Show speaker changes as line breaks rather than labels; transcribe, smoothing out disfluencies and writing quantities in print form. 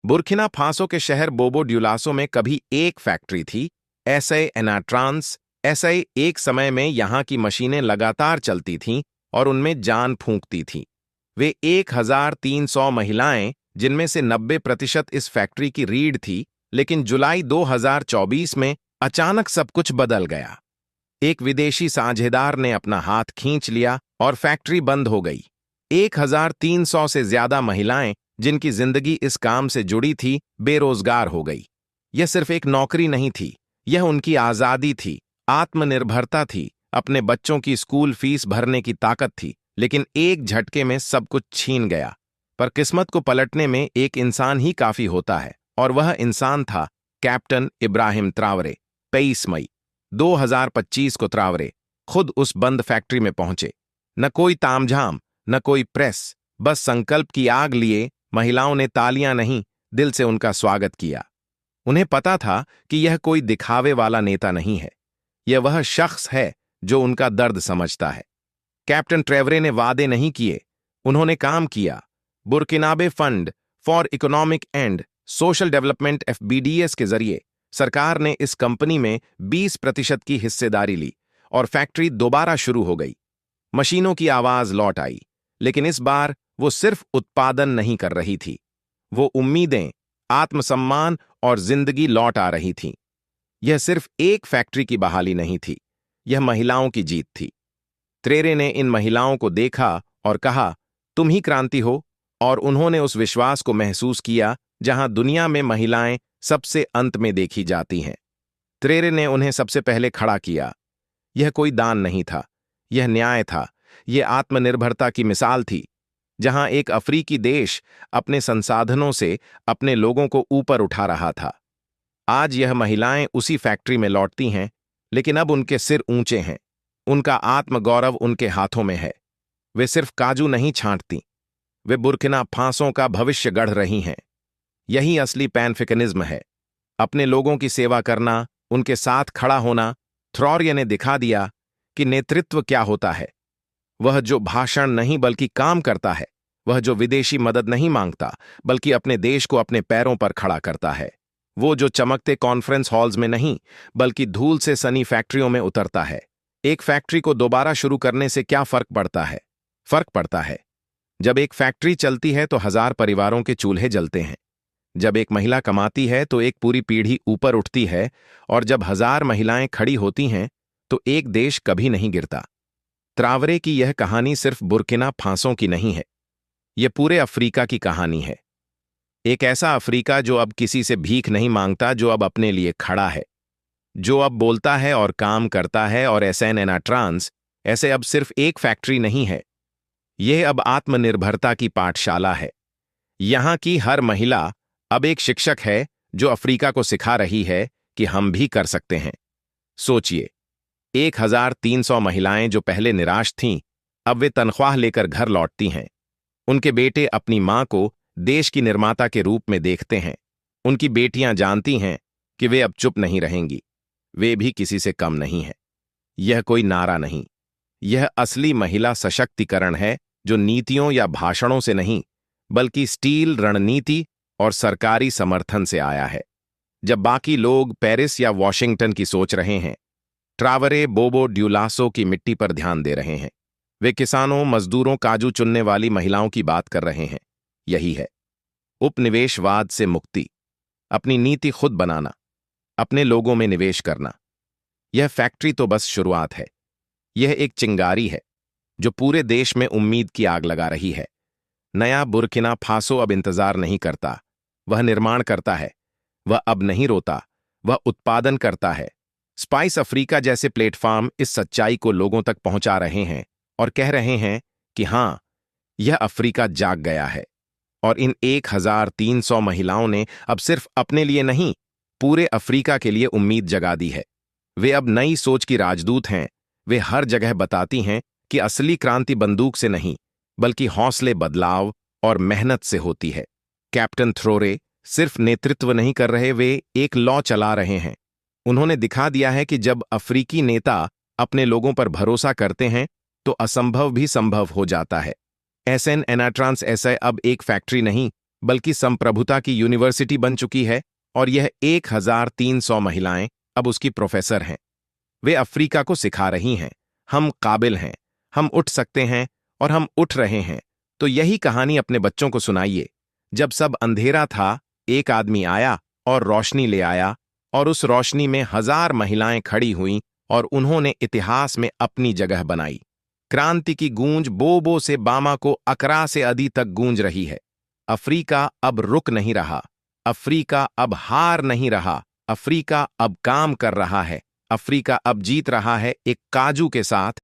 Burkina Faso के शहर बोबो ड्यूलासो में कभी एक फैक्ट्री थी, एसए एनाट्रांस। एसए एक समय में यहाँ की मशीनें लगातार चलती थीं और उनमें जान फूंकती थीं। वे 1300 महिलाएं, जिनमें से 90% इस फैक्ट्री की रीढ़ थी, लेकिन जुलाई 2024 में अचानक सब कुछ बदल गया। एक विदेशी साझेदार ने अपना हाथ खींच लिया और फैक्ट्री बंद हो गई। 1300 से ज्यादा महिलाएं, जिनकी जिंदगी इस काम से जुड़ी थी, बेरोजगार हो गई। यह सिर्फ एक नौकरी नहीं थी, यह उनकी आजादी थी, आत्मनिर्भरता थी, अपने बच्चों की स्कूल फीस भरने की ताकत थी। लेकिन एक झटके में सब कुछ छीन गया। पर किस्मत को पलटने में एक इंसान ही काफी होता है, और वह इंसान था कैप्टन इब्राहिम ट्रावरे। 23 मई 2025 को ट्रावरे खुद उस बंद फैक्ट्री में पहुंचे। न कोई तामझाम, न कोई प्रेस, बस संकल्प की आग लिए महिलाओं ने तालियां नहीं, दिल से उनका स्वागत किया। उन्हें पता था कि यह कोई दिखावे वाला नेता नहीं है, यह वह शख्स है जो उनका दर्द समझता है। कैप्टन ट्रेवरे ने वादे नहीं किए, उन्होंने काम किया। Burkinabe Fund for Economic and Social Development FBDS के जरिए सरकार ने इस कंपनी में 20% की हिस्सेदारी ली और फैक्ट्री दोबारा शुरू हो गई। मशीनों की आवाज लौट आई, लेकिन इस बार वो सिर्फ उत्पादन नहीं कर रही थी, वो उम्मीदें, आत्मसम्मान और जिंदगी लौट आ रही थीं। यह सिर्फ एक फैक्ट्री की बहाली नहीं थी, यह महिलाओं की जीत थी। ट्रेरे ने इन महिलाओं को देखा और कहा, तुम ही क्रांति हो, और उन्होंने उस विश्वास को महसूस किया जहां दुनिया में महिलाएं सबसे अंत में देखी जाती हैं। ट्रेरे ने उन्हें सबसे पहले खड़ा किया। यह कोई दान नहीं था, यह न्याय था, यह आत्मनिर्भरता की मिसाल थी। जहां एक अफ्रीकी देश अपने संसाधनों से अपने लोगों को ऊपर उठा रहा था, आज यह महिलाएं उसी फैक्ट्री में लौटती हैं, लेकिन अब उनके सिर ऊंचे हैं, उनका आत्मगौरव उनके हाथों में है। वे सिर्फ काजू नहीं छांटती, वे बुर्किना फासो का भविष्य गढ़ रही हैं। यही असली पैनफ्रिकनिज्म है, अपने लोगों की सेवा करना, उनके साथ खड़ा होना। ट्रावरे ने दिखा दिया कि नेतृत्व क्या होता है। वह जो भाषण नहीं बल्कि काम करता है, वह जो विदेशी मदद नहीं मांगता बल्कि अपने देश को अपने पैरों पर खड़ा करता है, वो जो चमकते कॉन्फ्रेंस हॉल्स में नहीं बल्कि धूल से सनी फैक्ट्रियों में उतरता है। एक फैक्ट्री को दोबारा शुरू करने से क्या फर्क पड़ता है? फर्क पड़ता है। जब एक फैक्ट्री चलती है तो 1000 परिवारों के चूल्हे जलते हैं। जब एक महिला कमाती है तो एक पूरी पीढ़ी ऊपर उठती है, और जब 1000 महिलाएं खड़ी होती हैं तो एक देश कभी नहीं गिरता। ट्रावरे की यह कहानी सिर्फ बुर्किना फासो की नहीं है, यह पूरे अफ्रीका की कहानी है। एक ऐसा अफ्रीका जो अब किसी से भीख नहीं मांगता, जो अब अपने लिए खड़ा है, जो अब बोलता है और काम करता है। और एसए एनाट्रांस ऐसे अब सिर्फ एक फैक्ट्री नहीं है, यह अब आत्मनिर्भरता की पाठशाला है। यहां की हर महिला अब एक शिक्षक है जो अफ्रीका को सिखा रही है कि हम भी कर सकते हैं। सोचिए, 1300 महिलाएं जो पहले निराश थीं, अब वे तनख्वाह लेकर घर लौटती हैं। उनके बेटे अपनी मां को देश की निर्माता के रूप में देखते हैं। उनकी बेटियां जानती हैं कि वे अब चुप नहीं रहेंगी, वे भी किसी से कम नहीं हैं। यह कोई नारा नहीं, यह असली महिला सशक्तिकरण है, जो नीतियों या भाषणों से नहीं बल्कि स्टील, रणनीति और सरकारी समर्थन से आया है। जब बाकी लोग पेरिस या वॉशिंगटन की सोच रहे हैं, ट्रावरे बोबो ड्यूलासो की मिट्टी पर ध्यान दे रहे हैं। वे किसानों, मजदूरों, काजू चुनने वाली महिलाओं की बात कर रहे हैं। यही है उपनिवेशवाद से मुक्ति, अपनी नीति खुद बनाना, अपने लोगों में निवेश करना। यह फैक्ट्री तो बस शुरुआत है, यह एक चिंगारी है जो पूरे देश में उम्मीद की आग लगा रही है। नया बुर्किना फासो अब इंतजार नहीं करता, वह निर्माण करता है। वह अब नहीं रोता, वह उत्पादन करता है। स्पाइस अफ्रीका जैसे प्लेटफॉर्म इस सच्चाई को लोगों तक पहुंचा रहे हैं और कह रहे हैं कि हां, यह अफ्रीका जाग गया है। और इन 1300 महिलाओं ने अब सिर्फ अपने लिए नहीं, पूरे अफ्रीका के लिए उम्मीद जगा दी है। वे अब नई सोच की राजदूत हैं। वे हर जगह बताती हैं कि असली क्रांति बंदूक से नहीं बल्कि हौसले, बदलाव और मेहनत से होती है। कैप्टन ट्रावरे सिर्फ नेतृत्व नहीं कर रहे, वे एक लॉ चला रहे हैं। उन्होंने दिखा दिया है कि जब अफ्रीकी नेता अपने लोगों पर भरोसा करते हैं तो असंभव भी संभव हो जाता है। एसएन एनाट्रांस ऐसा अब एक फैक्ट्री नहीं बल्कि संप्रभुता की यूनिवर्सिटी बन चुकी है और यह 1300 महिलाएं अब उसकी प्रोफेसर हैं। वे अफ्रीका को सिखा रही हैं, हम काबिल हैं, हम उठ सकते हैं और हम उठ रहे हैं। तो यही कहानी अपने बच्चों को सुनाइए। जब सब अंधेरा था, एक आदमी आया और रोशनी ले आया, और उस रोशनी में 1000 महिलाएं खड़ी हुईं और उन्होंने इतिहास में अपनी जगह बनाई। क्रांति की गूंज बोबो से बामा को अकरा से अदी तक गूंज रही है। अफ्रीका अब रुक नहीं रहा, अफ्रीका अब हार नहीं रहा, अफ्रीका अब काम कर रहा है, अफ्रीका अब जीत रहा है एक काजू के साथ